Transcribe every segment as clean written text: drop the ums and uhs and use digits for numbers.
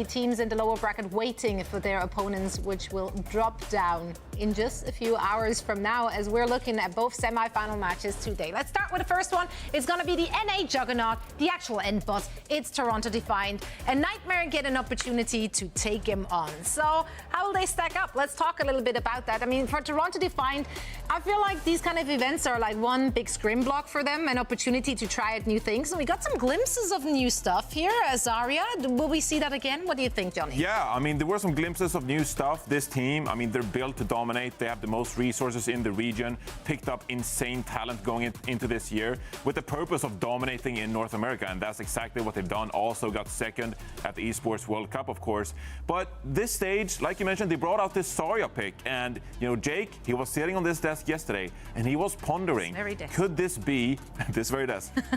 teams in the lower bracket waiting for their opponents, which will drop down in just a few hours from now as we're looking at both semi-final matches today. Let's start with the first one. It's going to be the NA juggernaut, the actual end boss. It's Toronto Defiant, and Nightmare get an opportunity to take him on. So how will they stack up? Let's talk a little bit about that. I mean, for Toronto Defiant, I feel like these kind of events are like one big scrim block for them, an opportunity to try out new things. And we got some glimpses of new stuff here. Zarya, will we see that again? What do you think, Johnny? Yeah, I mean, there were some glimpses of new stuff. This team, I mean, they're built to dominate. They have the most resources in the region, picked up insane talent going into this year with the purpose of dominating in North America. And that's exactly what they've done. Also got second at the Esports World Cup, of course. But this stage, like you mentioned, they brought out this Zarya pick. And, you know, Jake, he was sitting on this desk yesterday and he was pondering, could this be,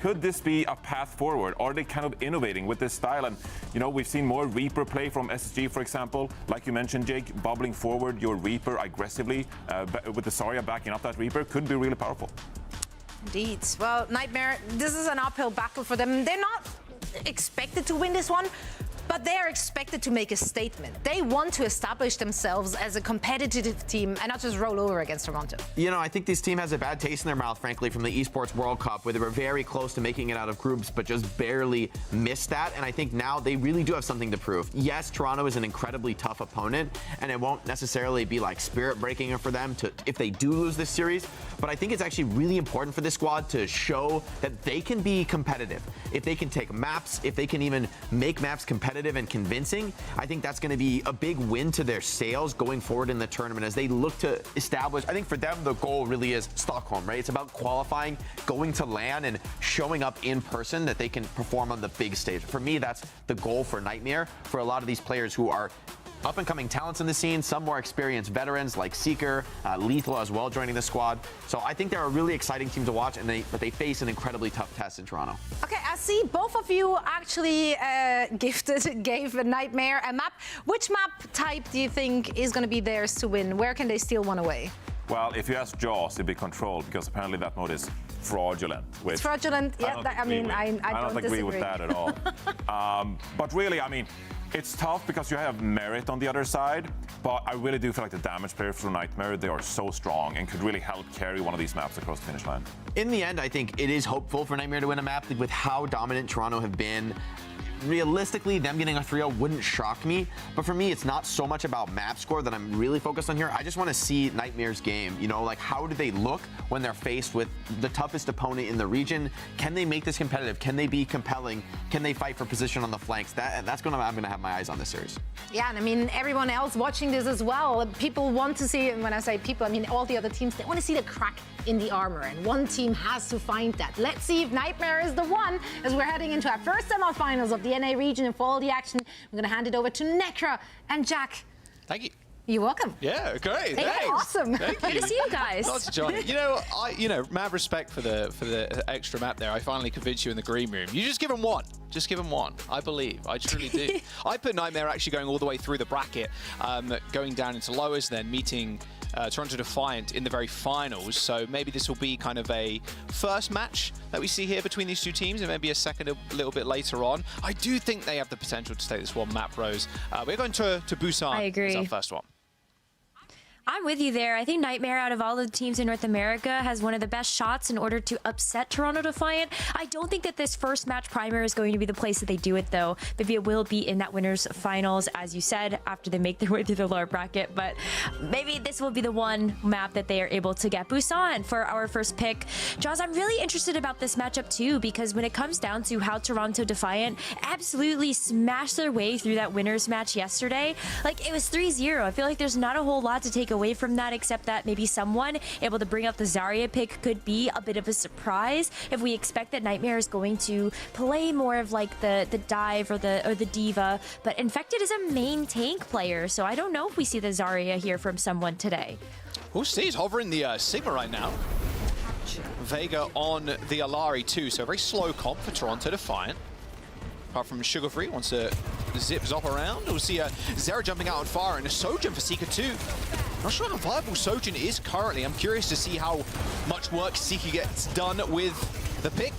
could this be a path forward? Are they kind of innovating with this style? And, you know, we've seen more Reaper play from SSG, for example. Like you mentioned, Jake, bubbling forward your Reaper aggressively with the Zarya backing up that Reaper could be really powerful. Indeed. Well, Nightmare, this is an uphill battle for them. They're not expected to win this one, but they are expected to make a statement. They want to establish themselves as a competitive team and not just roll over against Toronto. You know, I think this team has a bad taste in their mouth, frankly, from the Esports World Cup, where they were very close to making it out of groups, but just barely missed that. And I think now they really do have something to prove. Yes, Toronto is an incredibly tough opponent, and it won't necessarily be like spirit-breaking for them if they do lose this series. But I think it's actually really important for this squad to show that they can be competitive. If they can take maps, if they can even make maps competitive and convincing, I think that's going to be a big win to their sails going forward in the tournament as they look to establish. I think for them, the goal really is Stockholm, right? It's about qualifying, going to LAN, and showing up in person that they can perform on the big stage. For me, that's the goal for Nightmare, for a lot of these players who are up-and-coming talents in the scene, some more experienced veterans like Seeker, Lethal as well joining the squad. So I think they're a really exciting team to watch, but they face an incredibly tough test in Toronto. Okay, I see both of you actually gave a Nightmare a map. Which map type do you think is going to be theirs to win? Where can they steal one away? Well, if you ask Jaws, it'd be Control, because apparently that mode is fraudulent. It's fraudulent, yeah. I don't agree with that at all. But really, I mean, it's tough because you have Merit on the other side, but I really do feel like the damage players for Nightmare, they are so strong and could really help carry one of these maps across the finish line. In the end, I think it is hopeful for Nightmare to win a map with how dominant Toronto have been. Realistically, them getting a 3-0 wouldn't shock me, but for me, it's not so much about map score that I'm really focused on here. I just want to see Nightmare's game. You know, like, how do they look when they're faced with the toughest opponent in the region? Can they make this competitive? Can they be compelling? Can they fight for position on the flanks? I'm gonna have my eyes on this series. Yeah, and I mean, everyone else watching this as well, people want to see, and when I say people, I mean all the other teams, they want to see the crack in the armor, and one team has to find that. Let's see if Nightmare is the one, as we're heading into our first semi-finals of the NA region. And for all the action, I'm going to hand it over to Necra and Jack. Thank you. You're welcome. Yeah, great. Hey, thanks. awesome. Thank Good you. to see you guys. Lots of joy. You know, mad respect for the extra map there. I finally convinced you in the green room. You just give them one. Just give them one. I believe. I truly do. I put Nightmare actually going all the way through the bracket, going down into lowers, then meeting Toronto Defiant in the very finals. So maybe this will be kind of a first match that we see here between these two teams, and maybe a second a little bit later on. I do think they have the potential to take this one map, Rose. We're going to Busan. I agree. As our first one. I'm with you there. I think Nightmare, out of all the teams in North America, has one of the best shots in order to upset Toronto Defiant. I don't think that this first match primer is going to be the place that they do it, though. Maybe it will be in that winners finals, as you said, after they make their way through the lower bracket. But maybe this will be the one map that they are able to get. Busan for our first pick. Jaws, I'm really interested about this matchup, too, because when it comes down to how Toronto Defiant absolutely smashed their way through that winners match yesterday, like, it was 3-0. I feel like there's not a whole lot to take away from that, except that maybe someone able to bring out the Zarya pick could be a bit of a surprise if we expect that Nightmare is going to play more of like the dive or the diva. But Infected is a main tank player, so I don't know if we see the Zarya here from someone today. We'll see. He's hovering the Sigma right now. Vega on the Alari too, so a very slow comp for Toronto Defiant. Apart from Sugar Free, wants to zip Zop around. We'll see Zera jumping out on fire and a Sojin for Seeker too. Not sure how viable Sojin is currently. I'm curious to see how much work Seeker gets done with the pick.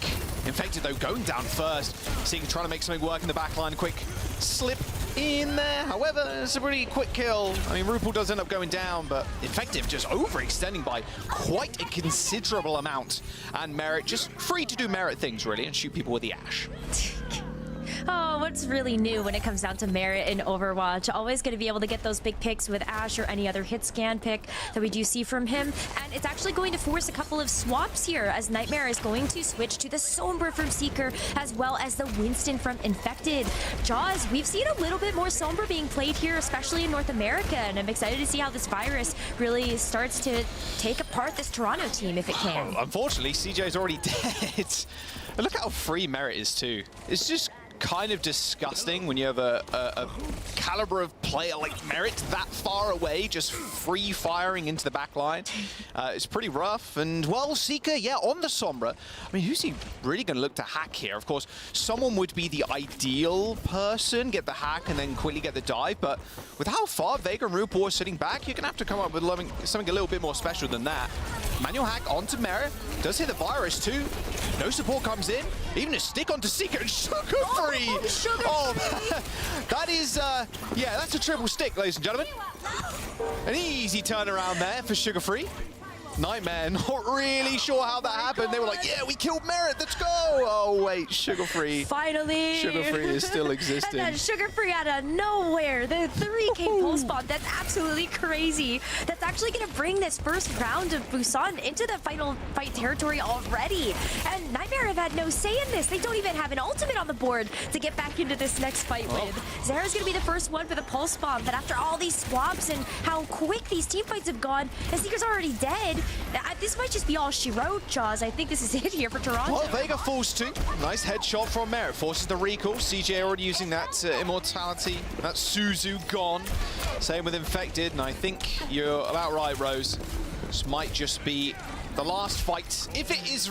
Infected though going down first. Seeker trying to make something work in the back line. Quick slip in there. However, it's a pretty quick kill. I mean, RuPaul does end up going down, but Infective just overextending by quite a considerable amount. And Merit just free to do Merit things, really, and shoot people with the Ash. Oh, what's really new when it comes down to Merit in Overwatch? Always going to be able to get those big picks with Ash or any other hit scan pick that we do see from him. And it's actually going to force a couple of swaps here as Nightmare is going to switch to the Sombra from Seeker as well as the Winston from Infected. Jaws, we've seen a little bit more Sombra being played here, especially in North America. And I'm excited to see how this virus really starts to take apart this Toronto team if it can. Unfortunately, CJ's already dead. And look how free Merit is too. It's just kind of disgusting when you have a caliber of player like Merit that far away, just free firing into the back line. It's pretty rough. And well, Seeker, yeah, on the Sombra. I mean, who's he really going to look to hack here? Of course, someone would be the ideal person, get the hack and then quickly get the dive. But with how far Vega and RuPaul are sitting back, you're going to have to come up with something a little bit more special than that. Manual hack onto Merit. Does hit the virus too. No support comes in. Even a stick onto Seeker and Sugar Free. That is, yeah, that's a triple stick, ladies and gentlemen. An easy turnaround there for Sugar Free. Nightmare not really sure how that happened. They were like, yeah, we killed Merit, let's go. Oh, wait, Sugar Free. Finally. Sugar Free is still existing. And then Sugar Free out of nowhere. The 3K pulse bomb, that's absolutely crazy. That's actually going to bring this first round of Busan into the final fight territory already. And Nightmare have had no say in this. They don't even have an ultimate on the board to get back into this next fight with. Zera's going to be the first one for the pulse bomb, but after all these swaps and how quick these team fights have gone, the Seeker's already dead. This might just be all she wrote, Jaws. I think this is it here for Toronto. Well, Vega falls too. Nice headshot from Merit. Forces the recall. CJ already using that immortality. That Suzu gone. Same with Infected. And I think you're about right, Rose. This might just be the last fight. If it is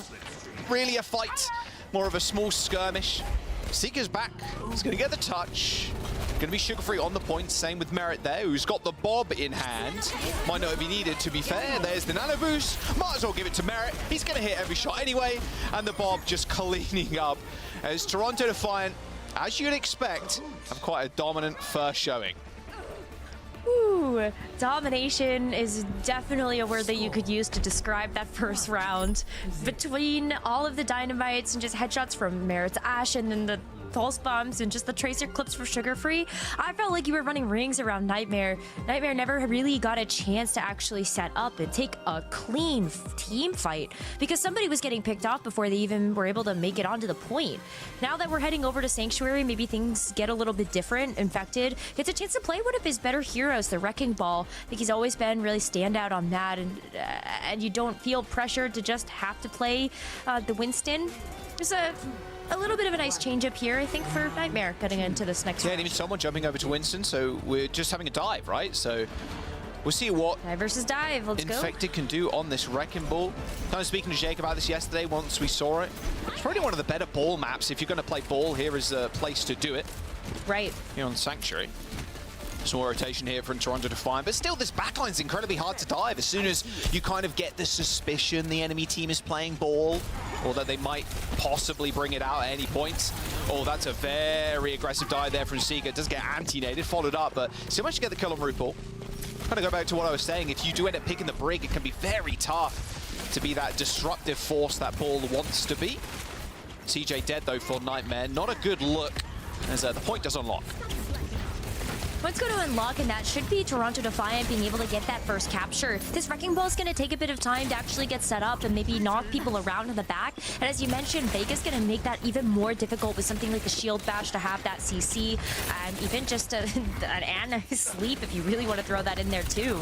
really a fight, more of a small skirmish. Seeker's back. He's going to get the touch. Going to be Sugar Free on the point. Same with Merit there, who's got the Bob in hand. Might not be needed, to be fair. There's the nano boost. Might as well give it to Merit. He's going to hit every shot anyway. And the Bob just cleaning up as Toronto Defiant, as you'd expect, have quite a dominant first showing. Ooh, domination is definitely a word that you could use to describe that first round. Between all of the dynamites and just headshots from Merit's Ash and then the pulse bombs and just the tracer clips for Sugar Free, I felt like you were running rings around Nightmare. Nightmare never really got a chance to actually set up and take a clean team fight because somebody was getting picked off before they even were able to make it onto the point. Now that we're heading over to Sanctuary, maybe things get a little bit different. Infected gets a chance to play one of his better heroes, the Wrecking Ball. I think he's always been really standout on that, and you don't feel pressured to just have to play the Winston. There's a little bit of a nice change up here, I think, for Nightmare getting into this next round. And even someone jumping over to Winston, so we're just having a dive, right? So we'll see what dive versus dive. Let's go. Infected can do on this Wrecking Ball. Kind of speaking to Jake about this yesterday once we saw it. It's probably one of the better ball maps. If you're going to play ball, here is a place to do it. Right. Here on Sanctuary. Small rotation here from Toronto Defiant, but still this backline's incredibly hard to dive. As soon as you kind of get the suspicion the enemy team is playing ball, or that they might possibly bring it out at any point. Oh, that's a very aggressive dive there from Seeker. It does get anti-nated, followed up, but still managed to get the kill on RuPaul. Kind of go back to what I was saying, if you do end up picking the brig, it can be very tough to be that disruptive force that ball wants to be. CJ dead though for Nightmare. Not a good look as the point does unlock. What's going to unlock, and that should be Toronto Defiant being able to get that first capture. This Wrecking Ball is going to take a bit of time to actually get set up and maybe knock people around in the back. And as you mentioned, Vega's going to make that even more difficult with something like the Shield Bash to have that CC, and even just an Ana sleep if you really want to throw that in there too.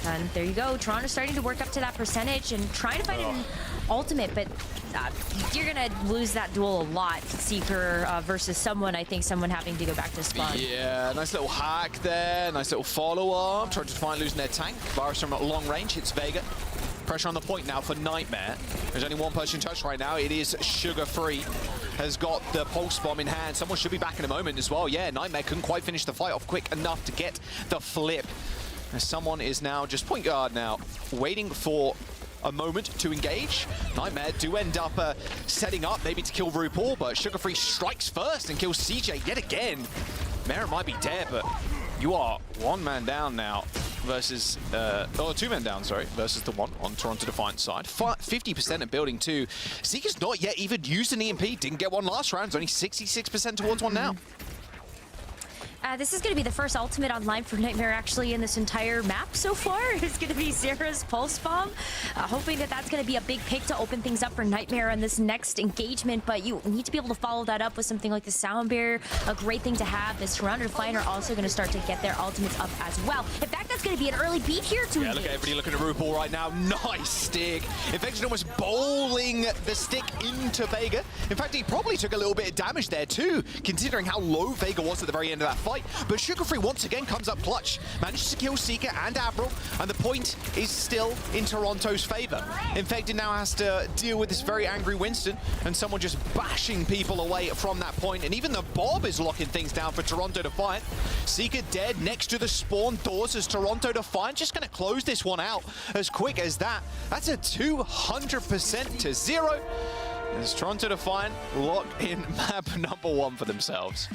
And there you go. Toronto's starting to work up to that percentage and trying to find an ultimate, but you're going to lose that duel a lot, Seeker versus someone, I think someone having to go back to spawn. Yeah, nice little hack there, nice little follow-up. Trying to find losing their tank. Virus from long range hits Vega. Pressure on the point now for Nightmare. There's only one person touched right now. It is Sugar Free. Has got the pulse bomb in hand. Someone should be back in a moment as well. Yeah, Nightmare couldn't quite finish the fight off quick enough to get the flip. As someone is now just point guard now, waiting for a moment to engage. Nightmare do end up setting up maybe to kill RuPaul, but Sugar Free strikes first and kills CJ yet again. Mara might be dead, but you are one man down now versus, or two men down, sorry, versus the one on Toronto Defiant side. 50% of building two. Zeke's not yet even used an EMP. Didn't get one last round. It's only 66% towards one now. This is going to be the first ultimate online for Nightmare actually in this entire map so far. It's going to be Sarah's Pulse Bomb. Hoping that that's going to be a big pick to open things up for Nightmare on this next engagement, but you need to be able to follow that up with something like the Sound Barrier. A great thing to have. This Toronto Defiant are also going to start to get their ultimates up as well. In fact, that's going to be an early beat here to look at everybody looking at RuPaul right now. Nice stick. Infection almost bowling the stick into Vega. In fact, he probably took a little bit of damage there too, considering how low Vega was at the very end of that fight. But Sugar Free once again comes up clutch. Manages to kill Seeker and Avril, and the point is still in Toronto's favor. Infected now has to deal with this very angry Winston, and someone just bashing people away from that point. And even the Bob is locking things down for Toronto Defiant. Seeker dead next to the spawn doors as Toronto Defiant just going to close this one out as quick as that. That's a 200% to 0. As Toronto Defiant lock in map number 1 for themselves.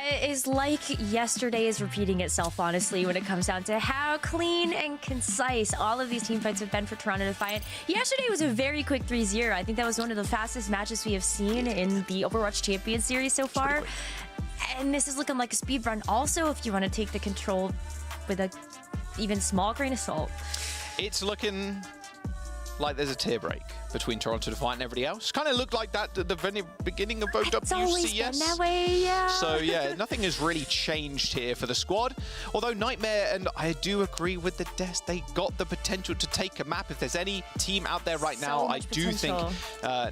It is like yesterday is repeating itself, honestly, when it comes down to how clean and concise all of these team fights have been for Toronto Defiant. Yesterday was a very quick 3-0. I think that was one of the fastest matches we have seen in the Overwatch Champions Series so far. And this is looking like a speed run also, if you want to take the control with a even small grain of salt. It's looking like there's a tear break between Toronto Defiant and everybody else. Kind of looked like that at the very beginning of OWCS. It's always been that way, yeah. So yeah, nothing has really changed here for the squad. Although Nightmare, and I do agree with the Des, they got the potential to take a map. If there's any team out there right now, I do think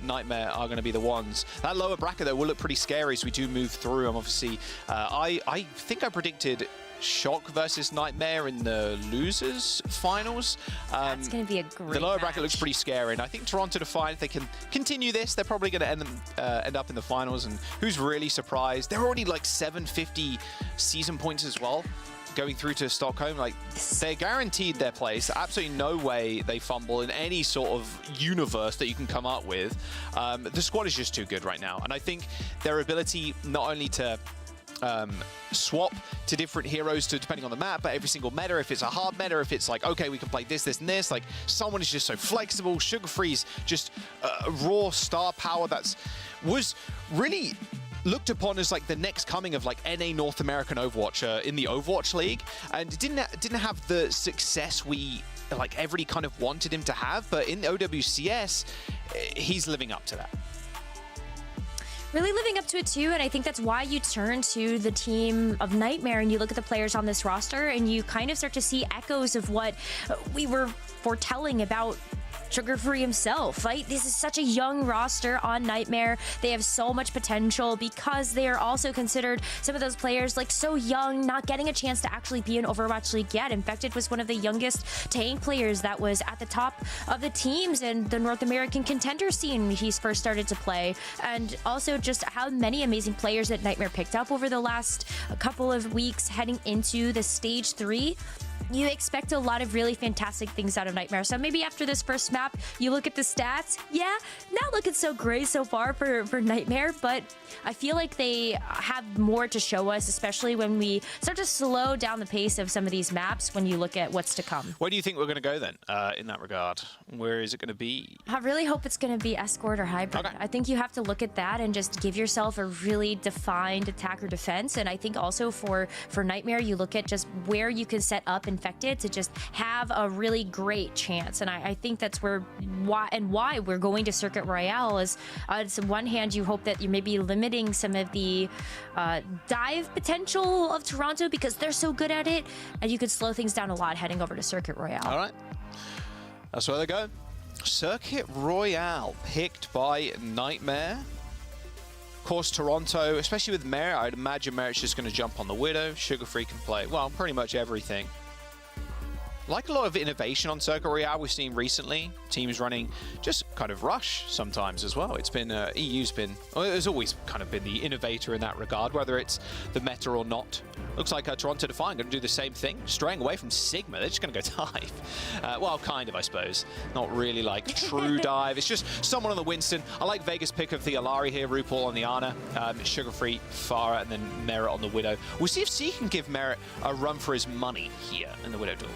Nightmare are going to be the ones. That lower bracket though will look pretty scary as we do move through them. Obviously, I think I predicted Shock versus Nightmare in the losers finals. That's going to be a great The lower match. bracket looks pretty scary, and I think Toronto Defiant, if they can continue this, they're probably going to end up in the finals. And who's really surprised? They're already like 750 season points as well, going through to Stockholm. Like, they're guaranteed their place. Absolutely no way they fumble in any sort of universe that you can come up with. The squad is just too good right now, and I think their ability not only to swap to different heroes depending on the map, but every single meta, if it's a hard meta, if it's like, okay, we can play this, this, and this, like, someone is just so flexible. Sugar Free's just raw star power was really looked upon as like the next coming of like NA North American Overwatch in the Overwatch League, and didn't have the success like everybody kind of wanted him to have, but in the OWCS, he's living up to that. Really living up to it too, and I think that's why you turn to the team of Nightmare and you look at the players on this roster and you kind of start to see echoes of what we were foretelling about Sugar Free himself, right? This is such a young roster on Nightmare. They have so much potential because they are also considered some of those players like so young, not getting a chance to actually be in Overwatch League yet. Infected was one of the youngest tank players that was at the top of the teams in the North American contender scene when he first started to play. And also just how many amazing players that Nightmare picked up over the last couple of weeks heading into the stage 3. You expect a lot of really fantastic things out of Nightmare. So maybe after this first map, you look at the stats. Yeah, not looking so great so far for Nightmare, but I feel like they have more to show us, especially when we start to slow down the pace of some of these maps when you look at what's to come. Where do you think we're going to go then in that regard? Where is it going to be? I really hope it's going to be Escort or Hybrid. Okay. I think you have to look at that and just give yourself a really defined attack or defense. And I think also for Nightmare, you look at just where you can set up Infected to just have a really great chance. And I think that's why we're going to Circuit Royale is on one hand, you hope that you may be limiting some of the dive potential of Toronto because they're so good at it, and you could slow things down a lot heading over to Circuit Royale. All right. That's where they go. Circuit Royale, picked by Nightmare. Of course, Toronto, especially with Merit, I'd imagine Merit's just going to jump on the Widow. Sugar Free can play, well, pretty much everything. like a lot of innovation on Circuit Royale we've seen recently. Teams running just kind of rush sometimes as well. It's been, EU's been, well, it's always kind of been the innovator in that regard, whether it's the meta or not. Looks like Toronto Defiant going to do the same thing, straying away from Sigma. They're just going to go dive. Well, kind of, I suppose. Not really like true dive. It's just someone on the Winston. I like Vega's pick of the Alari here, RuPaul on the Ana, Sugar-Free, Farah, and then Merit on the Widow. We'll see if C can give Merit a run for his money here in the Widow duel.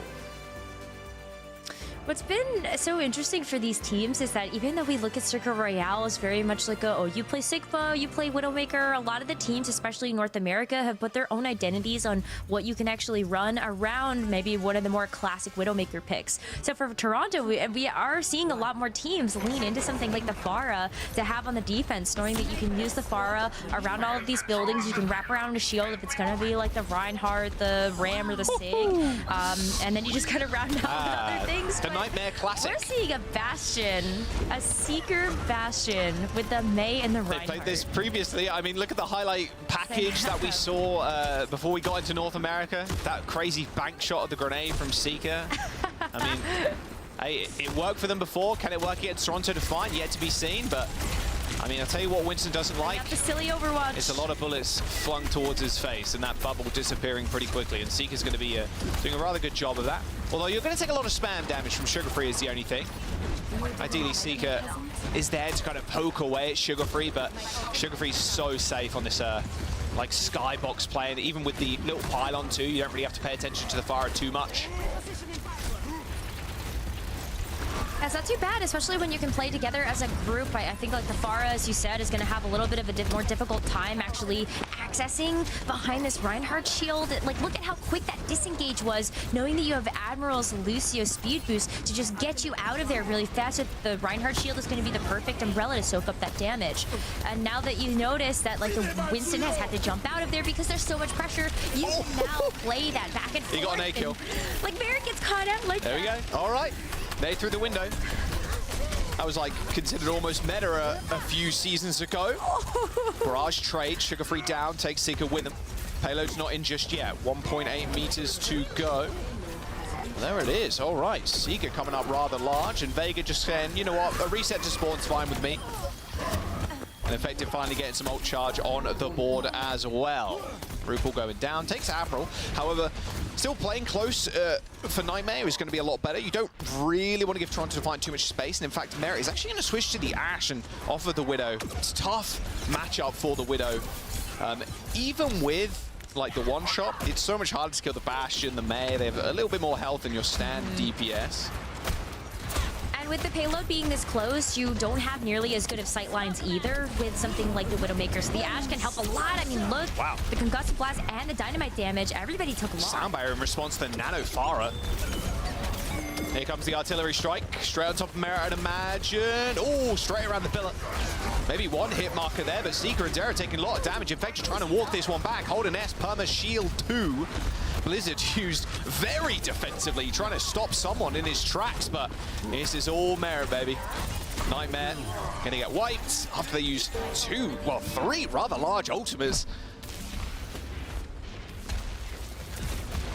What's been so interesting for these teams is that even though we look at Circuit Royale as very much like a, oh, you play Sigma, you play Widowmaker, a lot of the teams, especially in North America, have put their own identities on what you can actually run around maybe one of the more classic Widowmaker picks. So for Toronto, we are seeing a lot more teams lean into something like the Farah to have on the defense, knowing that you can use the Farah around all of these buildings. You can wrap around a shield if it's going to be like the Reinhardt, the Ram, or the Sig. And then you just kind of round out with other things. Nightmare Classic. We're seeing a Bastion, a Seeker Bastion with the Mei and the Reinhardt. They played this previously. I mean, look at the highlight package that we saw before we got into North America. That crazy bank shot of the grenade from Seeker. I mean, hey, it worked for them before. Can it work against Toronto Defiant? Yet to be seen, but I mean, I'll tell you what Winston doesn't like. The silly Overwatch. It's a lot of bullets flung towards his face and that bubble disappearing pretty quickly. And Seeker's going to be doing a rather good job of that. Although you're going to take a lot of spam damage from Sugar-Free is the only thing. Ideally, Seeker is there to kind of poke away at Sugar-Free, but Sugar-Free's so safe on this like skybox play. And even with the little pylon too, you don't really have to pay attention to the Farah too much. That's not too bad, especially when you can play together as a group. I think like the Farah, as you said, is going to have a little bit of a more difficult time actually accessing behind this Reinhardt shield. Like, look at how quick that disengage was, knowing that you have Admiral's Lucio speed boost to just get you out of there really fast. The Reinhardt shield is going to be the perfect umbrella to soak up that damage. And now that you notice that like the Winston has had to jump out of there because there's so much pressure, you can now play that back and forth. He got an A kill. Like, Merrick gets caught out like there that. we go. All right. They through the window. That was like considered almost meta a few seasons ago. Barrage trade, Sugar-Free down, takes Seeker with him. Payload's not in just yet. 1.8 meters to go. There it is. All right, Seeker coming up rather large, and Vega just saying, you know what, a reset to spawn's fine with me. And Effective finally getting some ult charge on the board as well. RuPaul going down, takes Admiral. However, still playing close for Nightmare is going to be a lot better. You don't really want to give Toronto Defiant too much space. And in fact, Merit is actually going to switch to the Ashe and offer the Widow. It's a tough matchup for the Widow. Even with like the one shot, it's so much harder to kill the Bastion, the Mei. They have a little bit more health than your standard DPS. And with the payload being this close, you don't have nearly as good of sight lines either with something like the Widowmaker. So the Ashe can help a lot. I mean, look, wow. The concussive blast and the dynamite damage, everybody took a lot. Sound barrier in response to Nano Farah. Here comes the artillery strike. Straight on top of Merit, I'd imagine. Oh, straight around the pillar. Maybe one hit marker there, but Seeker and Dara taking a lot of damage. Infected trying to walk this one back. Holding S, Perma Shield 2. Blizzard used very defensively, trying to stop someone in his tracks, but this is all Merit, baby. Nightmare gonna get wiped after they use three rather large ultimates.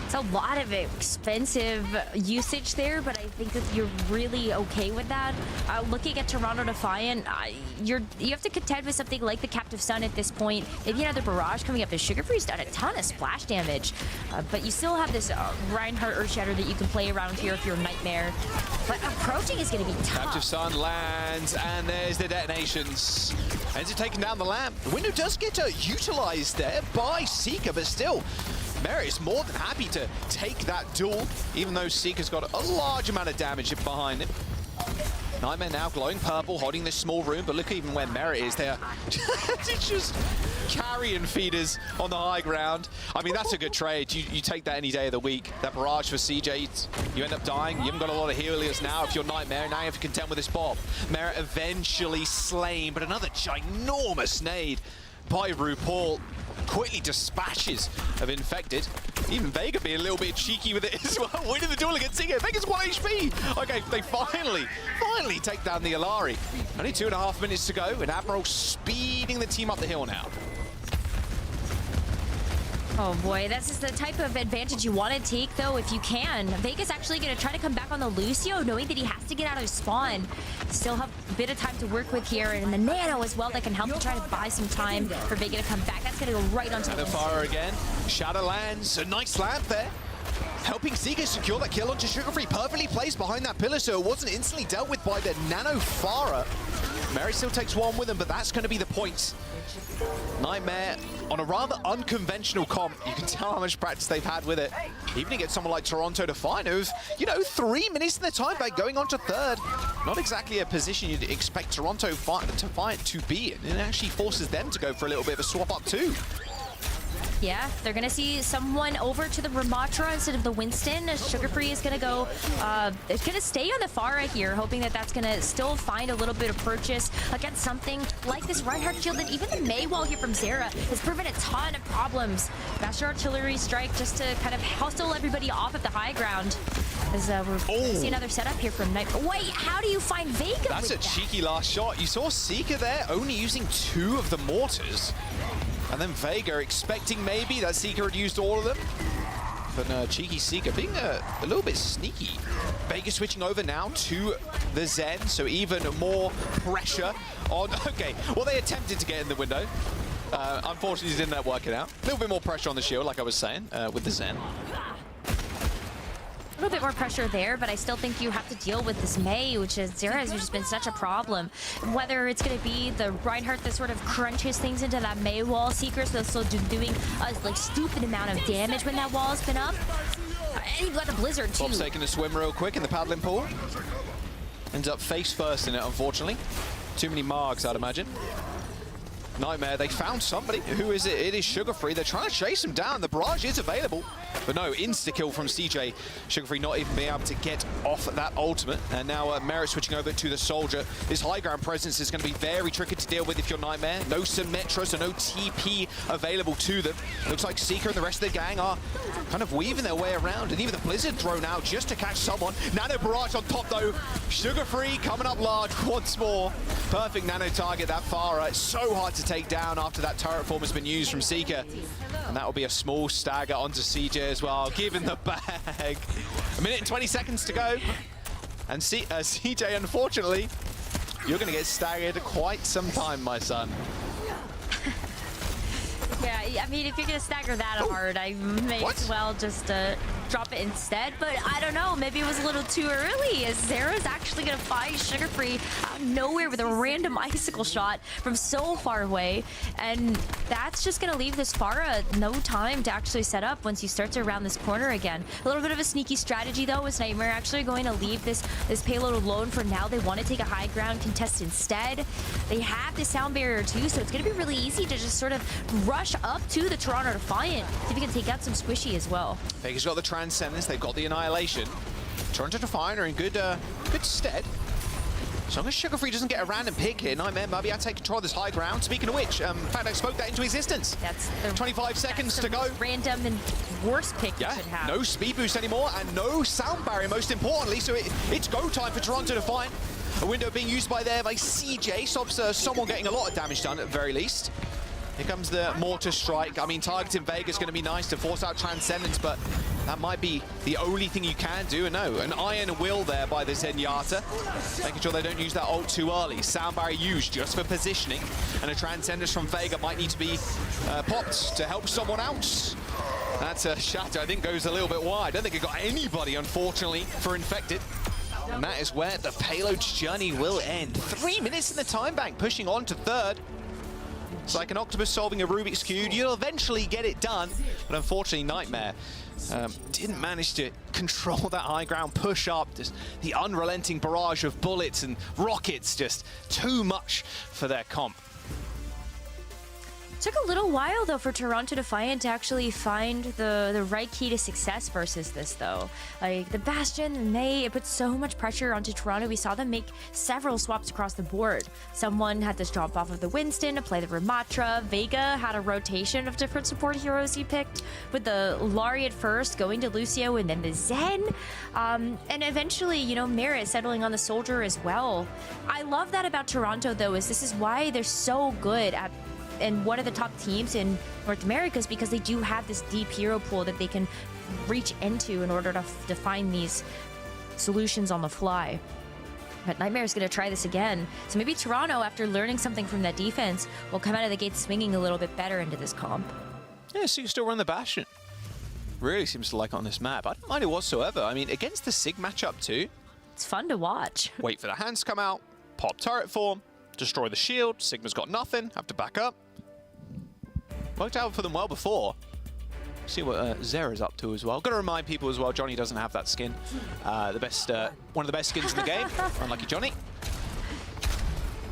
It's a lot of expensive usage there, but I think that you're really okay with that. Looking at Toronto Defiant, you have to contend with something like the Captive Sun at this point. Maybe another barrage coming up. The Sugar-Free's done a ton of splash damage, but you still have this Reinhardt Earthshatter that you can play around here if you're Nightmare. But approaching is going to be tough. Captive Sun lands, and there's the detonations. Ends up taking down the lamp. The window does get utilized there by Seeker, but still, Merit is more than happy to take that duel, even though Seeker's got a large amount of damage behind him. Nightmare now glowing purple, holding this small room, but look even where Merit is there. It's just carrion feeders on the high ground. I mean, that's a good trade. You take that any day of the week. That barrage for CJ, you end up dying. You haven't got a lot of healers now if you're Nightmare. Now you have to contend with this bomb. Merit eventually slain, but another ginormous nade by RuPaul. Quickly dispatches of Infected. Even Vega being a little bit cheeky with it as well. Winning the duel against Seeker. Vega's 1 HP. Okay, they finally take down the Alari. Only 2.5 minutes to go, and Admiral speeding the team up the hill now. Oh boy, this is the type of advantage you want to take, though, if you can. Vega's actually going to try to come back on the Lucio, knowing that he has to get out of spawn. Still have a bit of time to work with here, and the Nano as well that can help to try to buy some time for Vega to come back. That's going to go right onto the fire again. Shadow lands. A nice lamp there. Helping Seeker secure that kill onto Sugarfree. Perfectly placed behind that pillar, so it wasn't instantly dealt with by the Nano Farah. Mary still takes one with him, but that's going to be the point. Nightmare on a rather unconventional comp. You can tell how much practice they've had with it. Even against someone like Toronto Defiant, who's, you know, 3 minutes in the time by going on to third. Not exactly a position you'd expect Toronto Defiant to be in. It actually forces them to go for a little bit of a swap up too. Yeah, they're going to see someone over to the Ramatra instead of the Winston. Sugarfree is going to go, it's going to stay on the Farah here, hoping that that's going to still find a little bit of purchase against something like this Reinhardt shield. And even the Maywall here from Zera has proven a ton of problems. Master Artillery Strike just to kind of hustle everybody off at the high ground. As we're going to see another setup here from Night. Wait, how do you find Vega? That's a cheeky last shot. You saw Seeker there only using 2 of the mortars. And then Vega expecting maybe that Seeker had used all of them. But cheeky Seeker being a little bit sneaky. Vega switching over now to the Zen, so even more pressure on... Okay, well, they attempted to get in the window. Unfortunately, it didn't end up working out. A little bit more pressure on the shield, like I was saying, with the Zen. A little bit more pressure there, but I still think you have to deal with this Mei, which is Zera has just been such a problem. Whether it's going to be the Reinhardt that sort of crunches things into that Mei wall, Seekers that's still doing a like stupid amount of damage when that wall's been up. And you've got the Blizzard too. Bob's taking a swim real quick in the paddling pool. Ends up face first in it, unfortunately. Too many marks, I'd imagine. Nightmare, they found somebody. Who is it? It is Sugarfree. They're trying to chase him down. The barrage is available. But no, insta-kill from CJ. Sugarfree not even being able to get off that ultimate. And now Merit switching over to the Soldier. This high ground presence is going to be very tricky to deal with if you're Nightmare. No Symmetra, so no TP available to them. Looks like Seeker and the rest of the gang are kind of weaving their way around. And even the Blizzard thrown out just to catch someone. Nano barrage on top though. Sugarfree coming up large once more. Perfect nano target that Farah. It's so hard to take down after that turret form has been used from Seeker. And that will be a small stagger onto CJ as well, given the bag. 1 minute and 20 seconds to go. And CJ, unfortunately, you're going to get staggered quite some time, my son. Yeah, I mean, if you're going to stagger that hard, I may as well just drop it instead. But I don't know, maybe it was a little too early, as Zera's actually going to find Sugarfree out of nowhere with a random icicle shot from so far away. And that's just going to leave this Farah no time to actually set up once he starts around this corner again. A little bit of a sneaky strategy, though, is Nightmare actually going to leave this payload alone for now. They want to take a high ground contest instead. They have the sound barrier, too, so it's going to be really easy to just sort of rush up to the Toronto Defiant. See if he can take out some Squishy as well. Vega's got the Transcendence, they've got the Annihilation. Toronto Defiant are in good stead. As long as Sugarfree doesn't get a random pick here, Nightmare might be able to take control of this high ground. Speaking of which, in fact, I spoke that into existence. That's the 25 seconds to go. Random and worst pick you should have. No speed boost anymore, and no sound barrier, most importantly. So it's go time for Toronto Defiant. A window being used by CJ stops someone getting a lot of damage done at the very least. Here comes the Mortar Strike. I mean, targeting Vega is going to be nice to force out Transcendence, but that might be the only thing you can do. And no, an Iron Will there by the Zenyatta. Making sure they don't use that ult too early. Sound barrier used just for positioning. And a Transcendence from Vega might need to be popped to help someone else. That's a shatter. I think goes a little bit wide. I don't think it got anybody, unfortunately, for Infected. And that is where the payload's journey will end. 3 minutes in the time bank, pushing on to third. It's like an octopus solving a Rubik's Cube. You'll eventually get it done, but unfortunately Nightmare didn't manage to control that high ground push up. Just the unrelenting barrage of bullets and rockets, just too much for their comp. Took a little while, though, for Toronto Defiant to actually find the right key to success versus this, though. Like, the Bastion and May, it put so much pressure onto Toronto. We saw them make several swaps across the board. Someone had to drop off of the Winston to play the Ramatra. Vega had a rotation of different support heroes he picked, with the Lariat first, going to Lucio, and then the Zen. And eventually, you know, Merit settling on the Soldier as well. I love that about Toronto, though, is this is why they're so good at and one of the top teams in North America is because they do have this deep hero pool that they can reach into in order to find these solutions on the fly. But Nightmare's going to try this again. So maybe Toronto, after learning something from that defense, will come out of the gate swinging a little bit better into this comp. Yeah, so you still run the Bastion. Really seems to like it on this map. I don't mind it whatsoever. I mean, against the Sig matchup too. It's fun to watch. Wait for the hands to come out, pop turret form, destroy the shield. Sigma's got nothing, have to back up. Worked out for them well before. See what Zera's up to as well. Got to remind people as well, Johnny doesn't have that skin. One of the best skins in the game. Unlucky Johnny.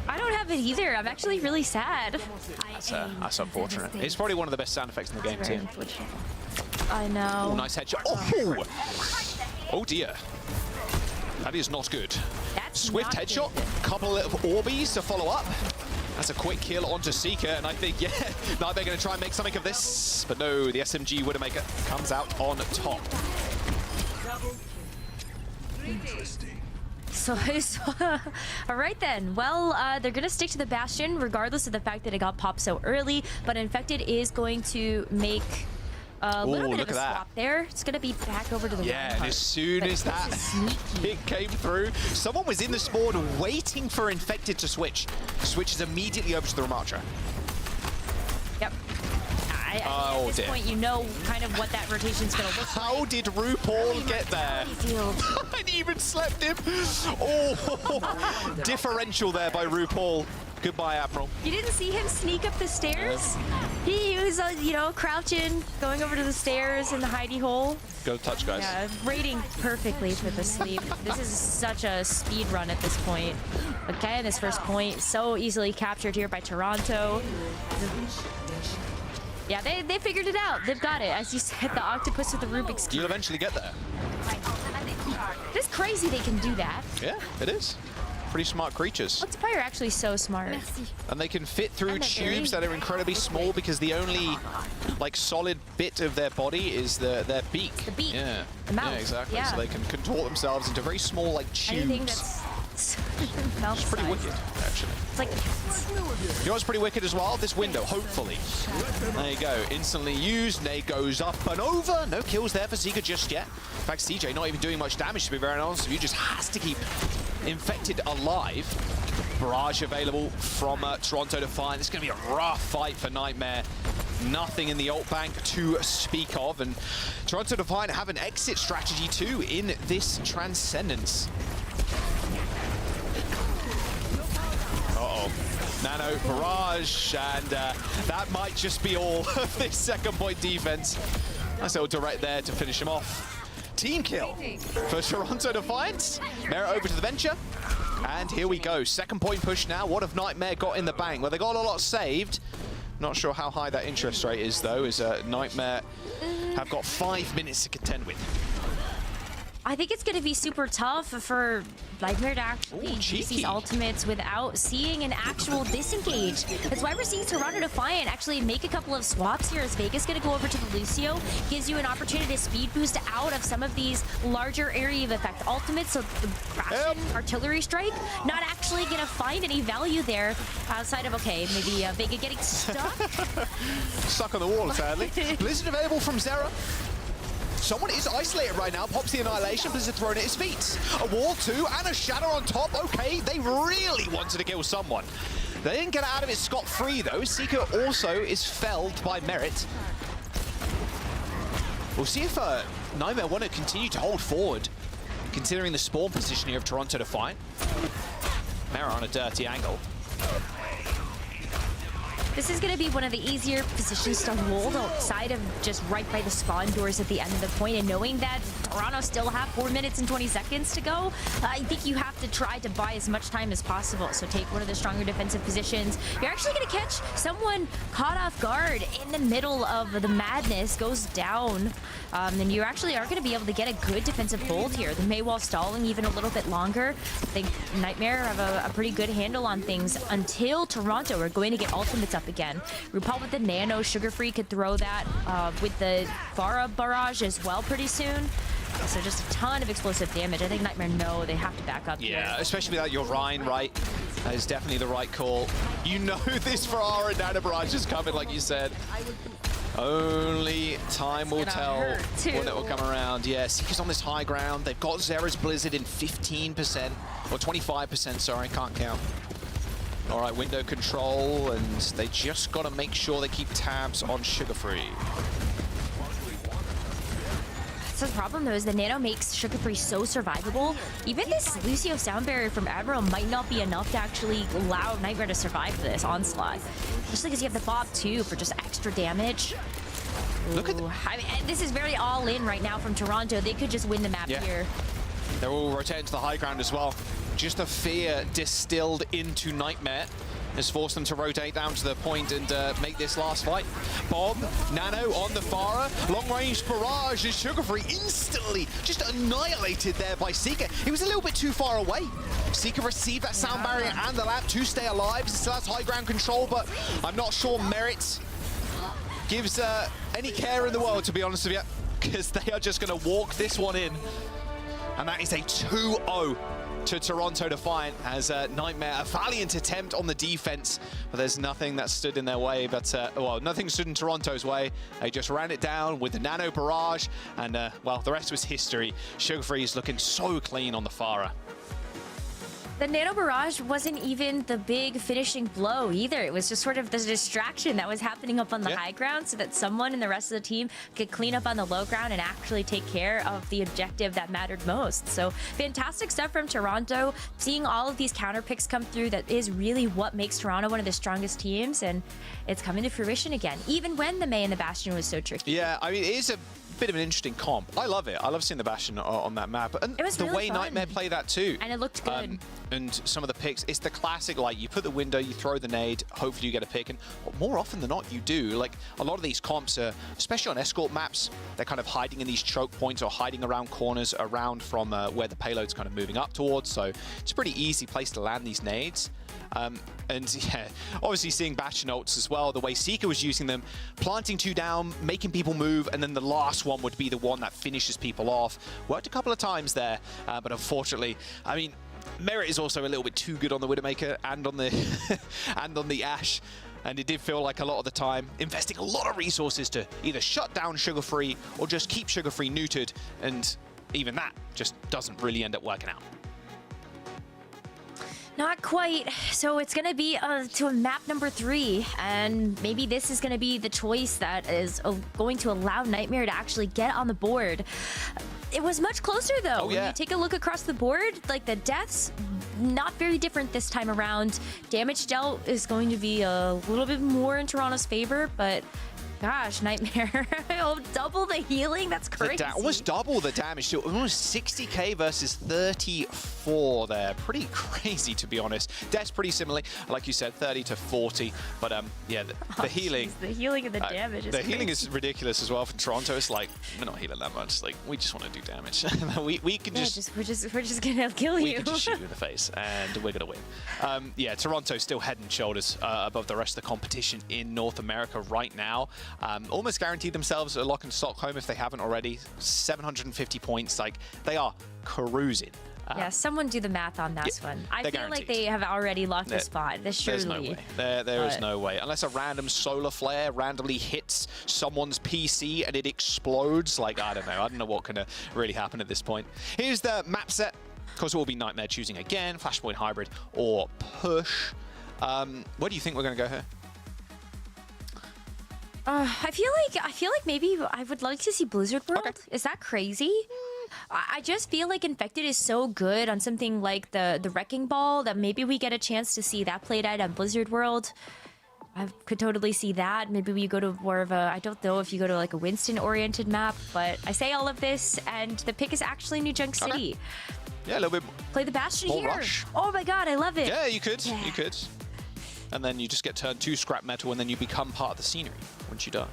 I don't have it either. I'm actually really sad. That's unfortunate. It's probably one of the best sound effects in the game too. I know. Oh, nice headshot. Oh dear. That is not good. That's Swift not headshot. good. Couple of Orbeez to follow up. That's a quick kill onto Seeker, and I think, yeah, Nightmare going to try and make something of this. But no, the SMG Widowmaker comes out on top. So, all right then. Well, they're going to stick to the Bastion, regardless of the fact that it got popped so early. But Infected is going to make a little bit of a swap there. It's going to be back over to the yeah, and as soon as that hit came through, someone was in the spawn waiting for Infected to switch. Switches immediately over to the Ramatra. Yep. At this point, you know kind of what that rotation's going to look like. How did RuPaul get there? And even slept him. Oh, differential there by RuPaul. Goodbye, Admiral. You didn't see him sneak up the stairs? He was, you know, crouching, going over to the stairs in the hidey hole. Go touch, guys. Yeah, rating perfectly for the sleep. This is such a speed run at this point. Again, this first point so easily captured here by Toronto. Yeah, they figured it out. They've got it. As you said, the octopus with the Rubik's Cube. You'll eventually get there. It's crazy they can do that. Yeah, it is. Pretty smart creatures. Multiplier are actually so smart. And they can fit through tubes that are incredibly small because the only like solid bit of their body is their beak. The beak. Yeah. The mouth. Yeah, exactly. Yeah. So they can contort themselves into very small like Anything tubes. that's It's pretty wicked, actually. It's like You know what's pretty wicked as well? This window, hopefully. There you go. Instantly used. Nade goes up and over. No kills there for Zika just yet. In fact, CJ not even doing much damage, to be very honest with you. Just has to keep Infected alive. Barrage available from Toronto Defiant. This is going to be a rough fight for Nightmare. Nothing in the ult bank to speak of. And Toronto Defiant have an exit strategy too in this Transcendence. Uh-oh. Nano, barrage, and that might just be all of this second point defense. Nice little direct there to finish him off. Team kill for Toronto Defiant. Merit over to the Venture. And here we go. Second point push now. What have Nightmare got in the bank? Well, they got a lot saved. Not sure how high that interest rate is, though, as Nightmare have got 5 minutes to contend with. I think it's going to be super tough for Nightmare to actually use these ultimates without seeing an actual disengage. That's why we're seeing Toronto Defiant actually make a couple of swaps here as Vega's going to go over to the Lucio. Gives you an opportunity to speed boost out of some of these larger area of effect ultimates. So the Bastion artillery strike, not actually going to find any value there outside of, okay, maybe Vega getting stuck. Stuck on the wall, sadly. Blizzard available from Zera. Someone is isolated right now. Pops the Annihilation. Blizzard thrown at his feet. A wall too, and a shadow on top. Okay, they really wanted to kill someone. They didn't get out of it scot-free, though. Seeker also is felled by Merit. We'll see if Nightmare want to continue to hold forward, considering the spawn position here of Toronto Defiant. Merit on a dirty angle. This is going to be one of the easier positions to hold outside of just right by the spawn doors at the end of the point, and knowing that Toronto still have 4 minutes and 20 seconds to go, I think you have to try to buy as much time as possible. So take one of the stronger defensive positions. You're actually going to catch someone caught off guard in the middle of the madness, goes down, and you actually are going to be able to get a good defensive hold here. The Mei while stalling even a little bit longer. I think Nightmare have a pretty good handle on things until Toronto are going to get ultimates up again. RuPaul with the Nano, Sugar Free could throw that with the Farah barrage as well pretty soon. So just a ton of explosive damage. I think Nightmare know they have to back up here. Yeah, especially without your Rhine, right? That is definitely the right call. You know this Ferrara and Nano Barrage is coming, like you said. Only time will tell when it will come around. Yeah, Seeker's on this high ground. They've got Zera's Blizzard in 15%, or 25%, sorry, can't count. All right, window control, and they just got to make sure they keep tabs on Sugar Free. That's the problem, though, is the Nano makes Sugar Free so survivable. Even this Lucio sound barrier from Admiral might not be enough to actually allow Nightmare to survive this onslaught. Especially because you have the Bob, too, for just extra damage. Look at I mean, this is very all-in right now from Toronto. They could just win the map here. They're all rotating to the high ground as well. Just the fear distilled into Nightmare has forced them to rotate down to the point and make this last fight. Bob, Nano on the Farah, long-range barrage, and Sugar Free instantly just annihilated there by Seeker. He was a little bit too far away. Seeker received that sound barrier and the lamp to stay alive. He still has high ground control, but I'm not sure Merit gives any care in the world, to be honest with you, because they are just going to walk this one in. And that is a 2-0 to Toronto Defiant as Nightmare, a valiant attempt on the defense, but there's nothing that stood in their way, but, well, nothing stood in Toronto's way. They just ran it down with the Nano Barrage, and, well, the rest was history. Sugar Free is looking so clean on the Farah. The Nano Barrage wasn't even the big finishing blow either. It was just sort of the distraction that was happening up on the high ground so that someone in the rest of the team could clean up on the low ground and actually take care of the objective that mattered most. So fantastic stuff from Toronto. Seeing all of these counter picks come through, that is really what makes Toronto one of the strongest teams, and it's coming to fruition again, even when the Mei and the Bastion was so tricky. Yeah, I mean, it is a bit of an interesting comp. I love it. I love seeing the Bastion on that map. And it was the really way fun. Nightmare play that too. And it looked good. And some of the picks, it's the classic, like, you put the window, you throw the nade, hopefully you get a pick, and more often than not, you do. Like, a lot of these comps are, especially on escort maps, they're kind of hiding in these choke points or hiding around corners, around from where the payload's kind of moving up towards, so it's a pretty easy place to land these nades. And yeah, obviously seeing Bastion ults as well, the way Seeker was using them, planting two down, making people move, and then the last one would be the one that finishes people off. Worked a couple of times there, but unfortunately, I mean, Merit is also a little bit too good on the Widowmaker and on the and on the Ashe. And it did feel like a lot of the time investing a lot of resources to either shut down Sugar Free or just keep Sugar Free neutered, and even that just doesn't really end up working out. Not quite. So it's going to be to map number 3, and maybe this is going to be the choice that is going to allow Nightmare to actually get on the board. It was much closer, though. When you take a look across the board, like, the deaths, not very different this time around. Damage dealt is going to be a little bit more in Toronto's favor, but gosh, Nightmare, double the healing? That's crazy. Almost double the damage, so almost 60k versus 34 there. Pretty crazy, to be honest. Death's pretty similar, like you said, 30 to 40, but yeah, the healing. Geez, the healing and the damage is healing crazy. is ridiculous as well from Toronto. It's like, we're not healing that much. Like, we just want to do damage. we can we're just gonna kill you. We can just shoot you in the face, and we're gonna win. Yeah, Toronto's still head and shoulders above the rest of the competition in North America right now. Almost guaranteed themselves a lock in Stockholm if they haven't already. 750 points, like, they are cruising. Yeah, someone do the math on that one. I feel guaranteed. like they have already locked a spot. Surely. There's no way. There is no way. Unless a random solar flare randomly hits someone's PC and it explodes. Like, I don't know what can really happen at this point. Here's the map set. Of course, it will be Nightmare choosing again, Flashpoint Hybrid or Push. Where do you think we're going to go here? I feel like maybe I would like to see Blizzard World. Okay. Is that crazy? I just feel like Infected is so good on something like the Wrecking Ball that maybe we get a chance to see that played out on Blizzard World. I could totally see that. Maybe we go to more of a, I don't know if you go to like a Winston-oriented map, but I say all of this, and the pick is actually New Junk City. Okay. Yeah, a little bit. Play the Bastion more here. Rush. Oh my god, I love it. Yeah, you could. Yeah. You could. And then you just get turned to scrap metal, and then you become part of the scenery once you're done.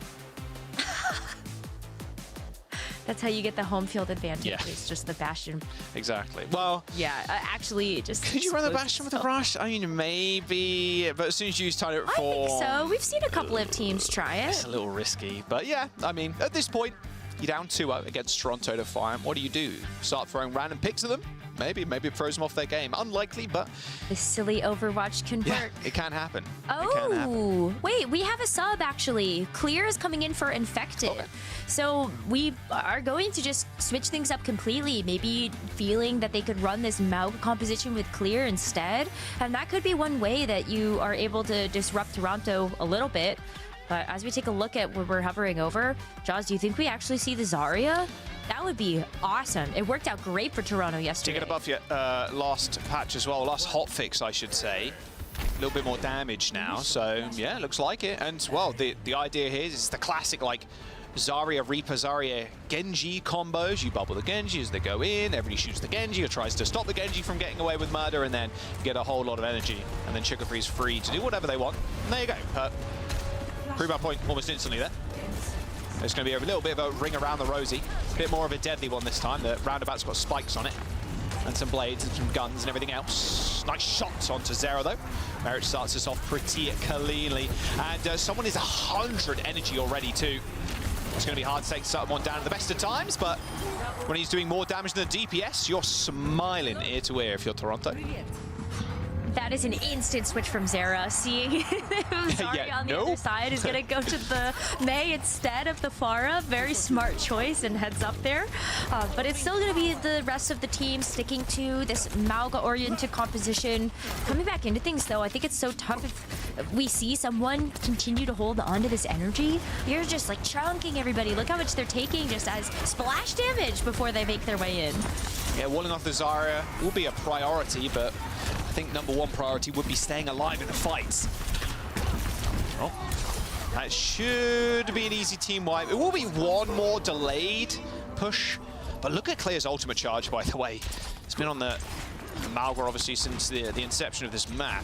That's how you get the home field advantage. Yeah. It's just the Bastion. Exactly. Well, yeah, actually, just could you run the Bastion with a Rush? I mean, maybe, but as soon as you use Tidal Form, I think so. We've seen a couple of teams try it. It's a little risky, but yeah, I mean, at this point, you're down 2-0 against Toronto Defiant. What do? Start throwing random picks at them? maybe it throws them off their game. Unlikely, but The silly Overwatch can yeah, work. it can happen. It can happen. Oh, wait, we have a sub actually. Clear is coming in for Infected. Okay. So we are going to just switch things up completely. Maybe feeling that they could run this Mauga composition with Clear instead. And that could be one way that you are able to disrupt Toronto a little bit. But as we take a look at what we're hovering over, Jaws, do you think we actually see the Zarya? That would be awesome. It worked out great for Toronto yesterday. Taking a buff last patch as well, last hotfix, I should say. A little bit more damage now, so yeah, looks like it. And well, the idea here is the classic like Zarya, Reaper, Zarya, Genji combos. You bubble the Genji as they go in, everybody shoots the Genji or tries to stop the Genji from getting away with murder, and then get a whole lot of energy. And then Sugar Free's free to do whatever they want. And there you go. Pre-buy point almost instantly there. It's going to be a little bit of a ring around the rosy. A bit more of a deadly one this time. The roundabout's got spikes on it. And some blades and some guns and everything else. Nice shots onto Zero, though. Merit starts us off pretty cleanly. And someone is 100 energy already, too. It's going to be hard to take someone down at the best of times, but when he's doing more damage than the DPS, you're smiling ear to ear if you're Toronto. That is an instant switch from Zera. Seeing Zarya on the other side is going to go to the Mei instead of the Pharah. Very smart choice and heads up there. But it's still going to be the rest of the team sticking to this Mauga-oriented composition. Coming back into things, though, I think it's so tough if we see someone continue to hold on to this energy. You're just like chunking everybody. Look how much they're taking just as splash damage before they make their way in. Yeah, walling off the Zarya will be a priority, but I think #1 priority would be staying alive in the fights. Oh, that should be an easy team wipe. It will be one more delayed push, but look at Clear's ultimate charge, by the way. It's been on the Mauga, obviously, since the inception of this map.